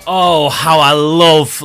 Oh, how I love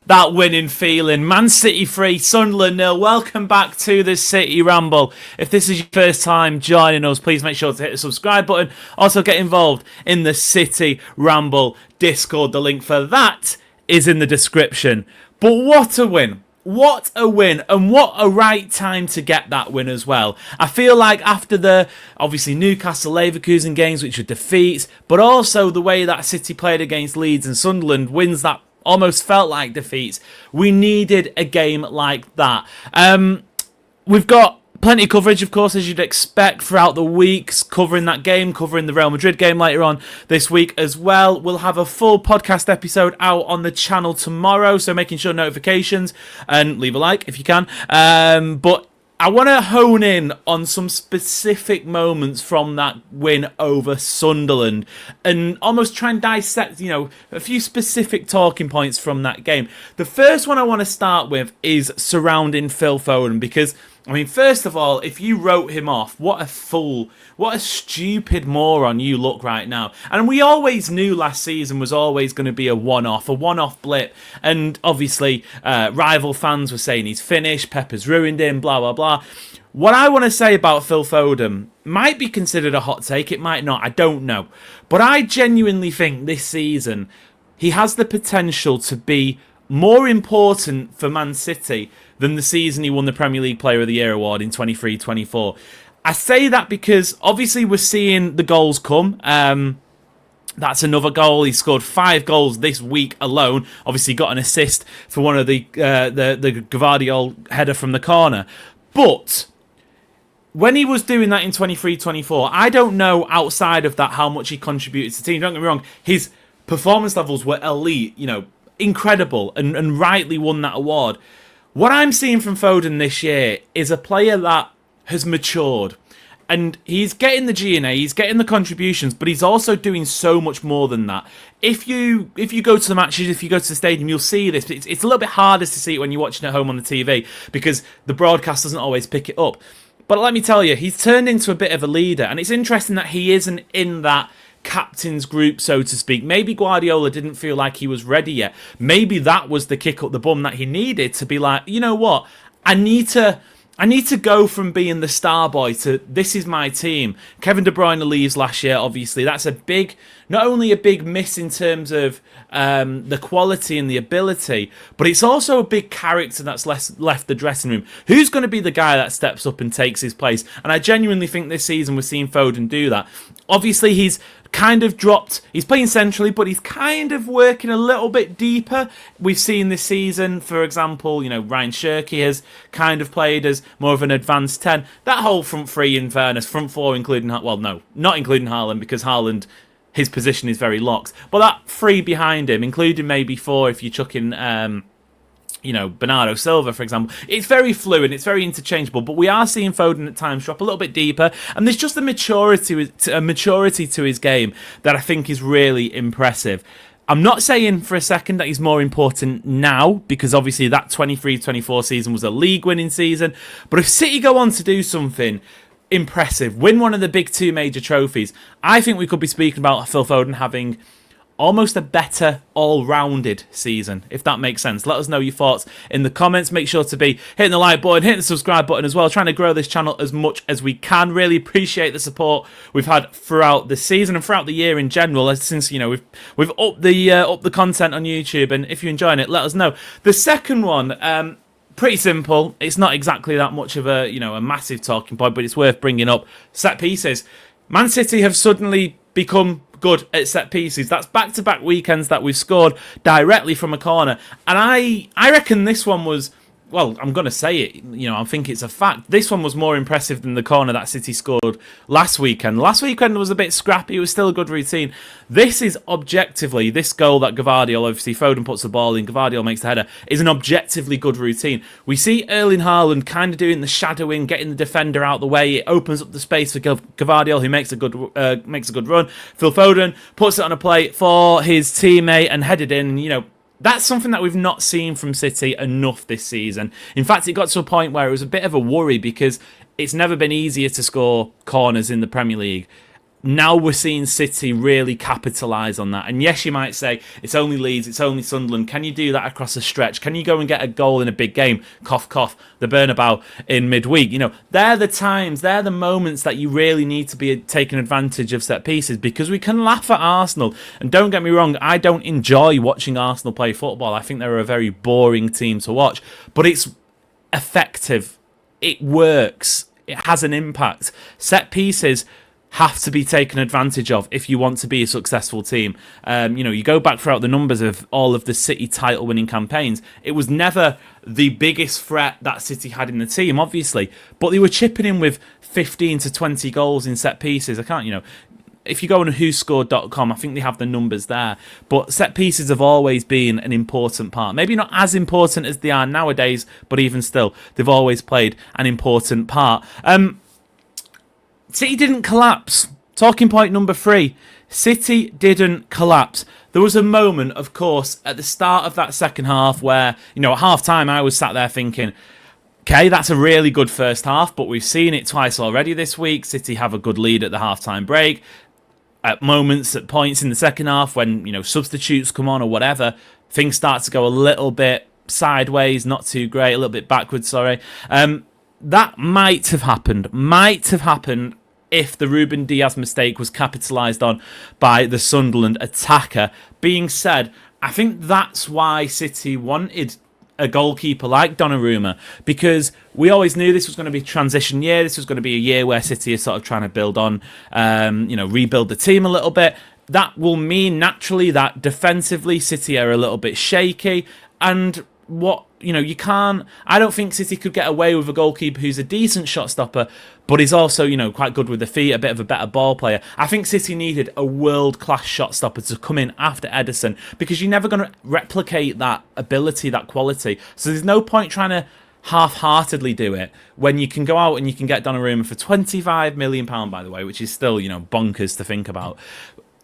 that winning feeling. Man City 3, Sunderland 0. Welcome back to the City Ramble. If this is your first time joining us, please make sure to hit the subscribe button. Also get involved in the City Ramble Discord. The link for that is in the description. But what a win. What a win, and what a right time to get that win as well. I feel like after the, obviously, Newcastle Leverkusen games, which were defeats, but also the way that City played against Leeds and Sunderland, wins that almost felt like defeats, we needed a game like that. We've got plenty of coverage, of course, as you'd expect throughout the weeks, covering that game, covering the Real Madrid game later on this week as well. We'll have a full podcast episode out on the channel tomorrow, so making sure notifications, and leave a like if you can. But I want to hone in on some specific moments from that win over Sunderland and almost try and dissect, a few specific talking points from that game. The first one I want to start with is surrounding Phil Foden, because first of all, if you wrote him off, what a fool, what a stupid moron you look right now. And we always knew last season was always going to be a one-off blip. And obviously, rival fans were saying he's finished, Pepper's ruined him, blah, blah, blah. What I want to say about Phil Foden might be considered a hot take, it might not, I don't know. But I genuinely think this season, he has the potential to be more important for Man City than the season he won the Premier League Player of the Year award in 23-24. I say that because obviously we're seeing the goals come. That's another goal. He scored 5 goals this week alone. Obviously got an assist for one of the Gvardiol header from the corner. But when he was doing that in 23-24, I don't know outside of that how much he contributed to the team. Don't get me wrong, his performance levels were elite, incredible, and rightly won that award. What I'm seeing from Foden this year is a player that has matured. And he's getting the G&A, he's getting the contributions, but he's also doing so much more than that. If you go to the matches, if you go to the stadium, you'll see this. It's a little bit harder to see it when you're watching at home on the TV because the broadcast doesn't always pick it up. But let me tell you, he's turned into a bit of a leader. And it's interesting that he isn't in that captain's group, so to speak. Maybe Guardiola didn't feel like he was ready yet. Maybe that was the kick up the bum that he needed to be like, you know what? I need to go from being the star boy to this is my team. Kevin De Bruyne leaves last year, obviously. That's not only a big miss in terms of the quality and the ability, but it's also a big character that's left the dressing room. Who's going to be the guy that steps up and takes his place? And I genuinely think this season we're seeing Foden do that. Obviously, he's kind of dropped. He's playing centrally, but he's kind of working a little bit deeper. We've seen this season, for example, Ryan Shirky has kind of played as more of an advanced 10. That whole front three, in fairness, front four, including, well, no, not including Haaland, because Haaland, his position is very locked. But that three behind him, including maybe 4 if you chuck in, Bernardo Silva, for example. It's very fluid, it's very interchangeable, but we are seeing Foden at times drop a little bit deeper, and there's just a maturity to his game that I think is really impressive. I'm not saying for a second that he's more important now, because obviously that 23-24 season was a league-winning season, but if City go on to do something impressive, win one of the big 2 major trophies, I think we could be speaking about Phil Foden having almost a better all-rounded season, if that makes sense. Let us know your thoughts in the comments. Make sure to be hitting the like button, hitting the subscribe button as well, trying to grow this channel as much as we can. Really appreciate the support we've had throughout the season and throughout the year in general, since we've upped the content on YouTube, and if you're enjoying it, let us know. The second one, pretty simple. It's not exactly that much of a massive talking point, but it's worth bringing up. Set pieces. Man City have suddenly become good at set pieces. That's back-to-back weekends that we've scored directly from a corner. And I reckon this one was, well, I'm going to say it, I think it's a fact. This one was more impressive than the corner that City scored last weekend. Last weekend was a bit scrappy. It was still a good routine. This is objectively, this goal that Gvardiol, obviously Foden puts the ball in, Gvardiol makes the header, is an objectively good routine. We see Erling Haaland kind of doing the shadowing, getting the defender out the way. It opens up the space for Gvardiol, who makes a good run. Phil Foden puts it on a plate for his teammate and headed in, That's something that we've not seen from City enough this season. In fact, it got to a point where it was a bit of a worry because it's never been easier to score corners in the Premier League. now we're seeing City really capitalise on that. And yes, you might say, it's only Leeds, it's only Sunderland. Can you do that across a stretch? Can you go and get a goal in a big game? Cough, cough, the Bernabeu in midweek. They're the times, they're the moments that you really need to be taking advantage of set pieces, because we can laugh at Arsenal. And don't get me wrong, I don't enjoy watching Arsenal play football. I think they're a very boring team to watch. But it's effective. It works. It has an impact. Set pieces have to be taken advantage of if you want to be a successful team. You go back throughout the numbers of all of the City title winning campaigns, it was never the biggest threat that City had in the team, obviously, but they were chipping in with 15 to 20 goals in set pieces. If you go on whoscored.com, I think they have the numbers there. But set pieces have always been an important part. Maybe not as important as they are nowadays, but even still, they've always played an important part. City didn't collapse. Talking point number 3. City didn't collapse. There was a moment, of course, at the start of that second half where, at half-time I was sat there thinking, okay, that's a really good first half, but we've seen it twice already this week. City have a good lead at the half-time break. At points in the second half when, substitutes come on or whatever, things start to go a little bit sideways, not too great, a little bit backwards, sorry. That might have happened if the Ruben Dias mistake was capitalised on by the Sunderland attacker. Being said, I think that's why City wanted a goalkeeper like Donnarumma, because we always knew this was going to be a transition year. This was going to be a year where City is sort of trying to build on, rebuild the team a little bit. That will mean naturally that defensively City are a little bit shaky, and I don't think City could get away with a goalkeeper who's a decent shot stopper, but is also, quite good with the feet, a bit of a better ball player. I think City needed a world-class shot stopper to come in after Ederson, because you're never going to replicate that ability, that quality. So there's no point trying to half-heartedly do it when you can go out and you can get Donnarumma for £25 million, by the way, which is still, bonkers to think about.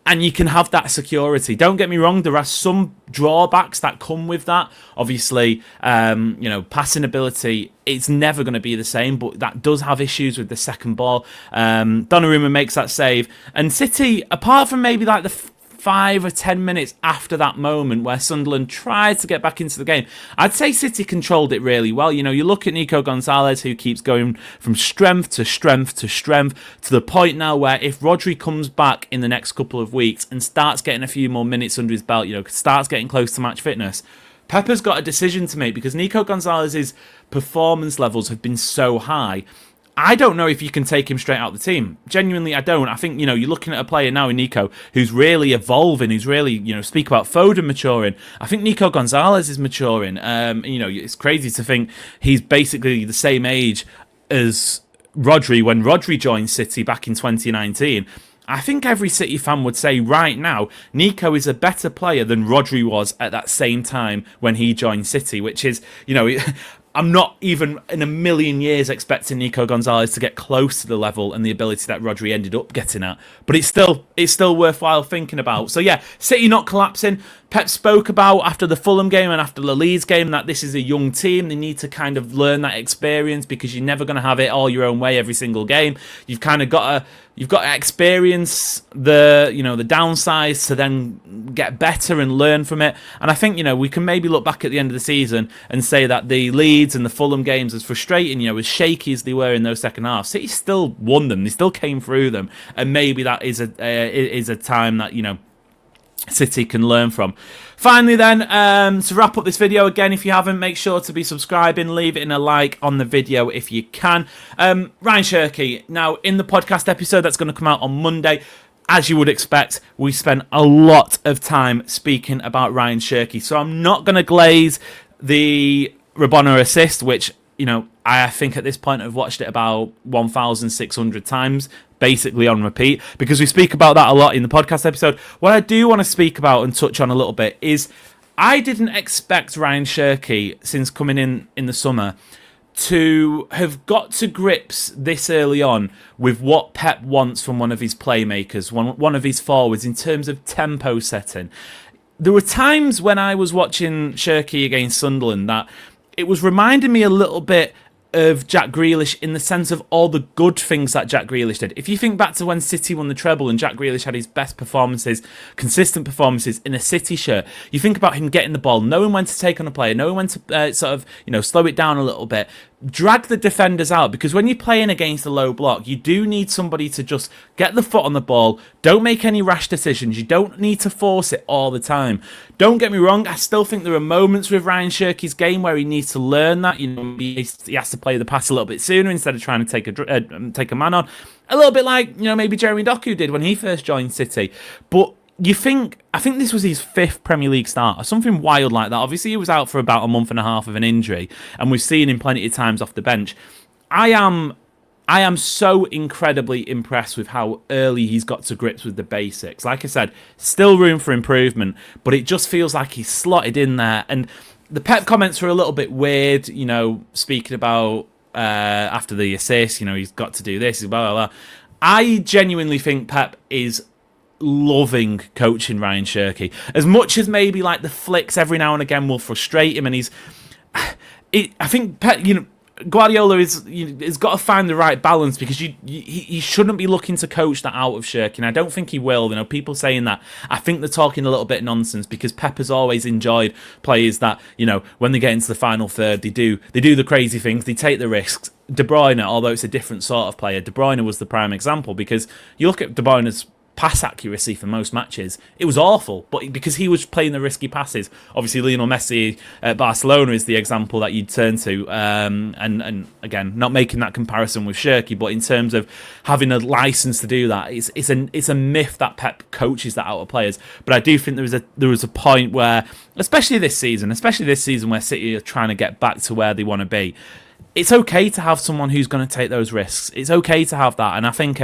And you can have that security. Don't get me wrong, there are some drawbacks that come with that. Obviously, passing ability, it's never going to be the same, but that does have issues with the second ball. Donnarumma makes that save. And City, apart from maybe like the 5 or 10 minutes after that moment where Sunderland tried to get back into the game, I'd say City controlled it really well. You look at Nico Gonzalez, who keeps going from strength to strength to strength, to the point now where if Rodri comes back in the next couple of weeks and starts getting a few more minutes under his belt, starts getting close to match fitness, Pepper's got a decision to make, because Nico Gonzalez's performance levels have been so high. I don't know if you can take him straight out of the team. Genuinely, I don't. I think, you're looking at a player now in Nico who's really evolving, who's really, speak about Foden maturing. I think Nico Gonzalez is maturing. It's crazy to think he's basically the same age as Rodri when Rodri joined City back in 2019. I think every City fan would say right now, Nico is a better player than Rodri was at that same time when he joined City, which is, I'm not even in a million years expecting Nico Gonzalez to get close to the level and the ability that Rodri ended up getting at. But it's still worthwhile thinking about. So yeah, City not collapsing. Pep spoke about after the Fulham game and after the Leeds game that this is a young team. They need to kind of learn that experience, because you're never going to have it all your own way every single game. You've kind of got to experience the downsides to then get better and learn from it. And I think we can maybe look back at the end of the season and say that the Leeds and the Fulham games, as frustrating, as shaky as they were in those second halves, City still won them. They still came through them, and maybe that is a time that City can learn from. Finally then, to wrap up this video, again, if you haven't, make sure to be subscribing, leave it in a like on the video if you can. Ryan Cherky, now in the podcast episode that's going to come out on Monday, as you would expect, we spent a lot of time speaking about Ryan Cherky, so I'm not going to glaze the Rabona assist, which, I think at this point I've watched it about 1,600 times, basically on repeat, because we speak about that a lot in the podcast episode. What I do want to speak about and touch on a little bit is I didn't expect Ryan Cherky, since coming in the summer, to have got to grips this early on with what Pep wants from one of his playmakers, one of his forwards, in terms of tempo setting. There were times when I was watching Cherky against Sunderland that it was reminding me a little bit of Jack Grealish in the sense of all the good things that Jack Grealish did. If you think back to when City won the treble and Jack Grealish had his best performances, consistent performances in a City shirt, you think about him getting the ball, knowing when to take on a player, knowing when to slow it down a little bit, drag the defenders out, because when you're playing against a low block, you do need somebody to just get the foot on the ball. Don't make any rash decisions. You don't need to force it all the time. Don't get me wrong, I still think there are moments with Ryan Shirky's game where he needs to learn that. He has to play the pass a little bit sooner instead of trying to take a man on. A little bit like, maybe Jeremy Doku did when he first joined City. But I think this was his 5th Premier League start or something wild like that. Obviously, he was out for about a month and a half of an injury, and we've seen him plenty of times off the bench. I am so incredibly impressed with how early he's got to grips with the basics. Like I said, still room for improvement, but it just feels like he's slotted in there. And the Pep comments were a little bit weird, speaking about after the assist, he's got to do this, blah, blah, blah. I genuinely think Pep is loving coaching Ryan Shirky. As much as maybe like the flicks every now and again will frustrate him, and I think Pep, Guardiola has got to find the right balance, because he shouldn't be looking to coach that out of Shirky, and I don't think he will. People saying that, I think they're talking a little bit nonsense, because Pep has always enjoyed players that, when they get into the final third, they do the crazy things, they take the risks. De Bruyne, although it's a different sort of player, De Bruyne was the prime example, because you look at De Bruyne's pass accuracy for most matches, it was awful, but because he was playing the risky passes. Obviously Lionel Messi at Barcelona is the example that you'd turn to, and again, not making that comparison with Shirky, but in terms of having a license to do that, it's a myth that Pep coaches that out of players. But I do think there was a point where, especially this season where City are trying to get back to where they want to be, it's okay to have someone who's going to take those risks. It's okay to have that, and I think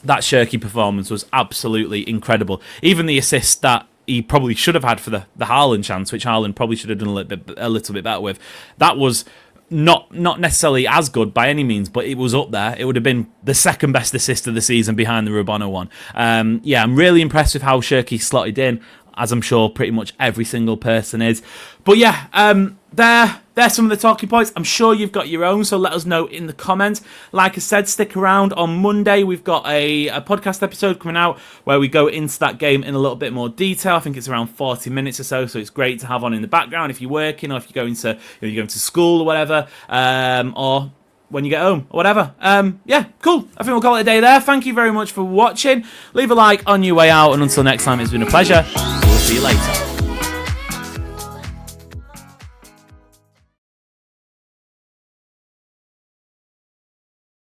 that Shirky performance was absolutely incredible. Even the assist that he probably should have had for the Haaland chance, which Haaland probably should have done a little bit better with, that was not necessarily as good by any means, but it was up there. It would have been the second best assist of the season behind the Rabona one. I'm really impressed with how Shirky slotted in, as I'm sure pretty much every single person is. But there's some of the talking points. I'm sure you've got your own, so let us know in the comments. Like I said, stick around. On Monday, we've got a podcast episode coming out where we go into that game in a little bit more detail. I think it's around 40 minutes or so it's great to have on in the background if you're working, or if you're going to school or whatever, or when you get home or whatever. Cool. I think we'll call it a day there. Thank you very much for watching. Leave a like on your way out, and until next time, it's been a pleasure. We'll see you later.